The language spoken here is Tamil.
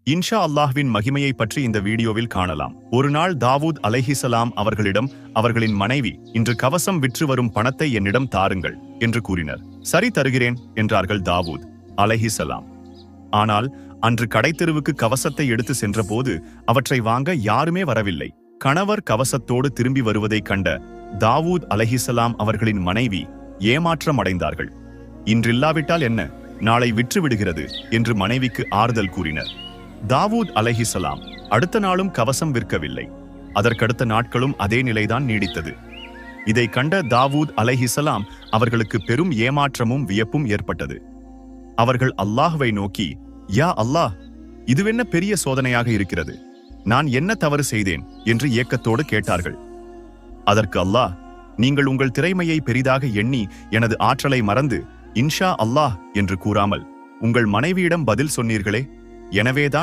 இன்ஷா அல்லாஹ்வின் மகிமையை பற்றி இந்த வீடியோவில் காணலாம். ஒரு நாள் தாவூத் அலைஹிசலாம் அவர்களிடம் அவர்களின் மனைவி, இன்று கவசம் விற்று வரும் பணத்தை என்னிடம் தாருங்கள் என்று கூறினர். சரி, தருகிறேன் என்றார்கள் தாவூத் அலைஹிசலாம். ஆனால் அன்று கடைத்தெருவுக்கு கவசத்தை எடுத்து சென்றபோது அவற்றை வாங்க யாருமே வரவில்லை. கணவர் கவசத்தோடு திரும்பி வருவதைக் கண்ட தாவூத் அலைஹிசலாம் அவர்களின் மனைவி ஏமாற்றம் அடைந்தார்கள். இன்றில்லாவிட்டால் என்ன, நாளை விற்று விடுகிறது என்று மனைவிக்கு ஆறுதல் கூறினர். தாவூத் அலைஹிசலாம் அடுத்த நாளும் கவசம் விற்கவில்லை. அதற்கடுத்த நாட்களும் அதே நிலைதான் நீடித்தது. இதை கண்ட தாவூத் அலைஹிசலாம் அவர்களுக்கு பெரும் ஏமாற்றமும் வியப்பும் ஏற்பட்டது. அவர்கள் அல்லாஹ்வை நோக்கி, யா அல்லாஹ், இதுவென்ன பெரிய சோதனையாக இருக்கிறது, நான் என்ன தவறு செய்தேன் என்று ஏக்கத்தோடு கேட்டார்கள். அதற்கு அல்லாஹ், நீங்கள் உங்கள் திறமையை பெரிதாக எண்ணி எனது ஆற்றலை மறந்து இன்ஷா அல்லாஹ் என்று கூறாமல் உங்கள் மனைவியிடம் பதில் சொன்னீர்களே, எனவேதான்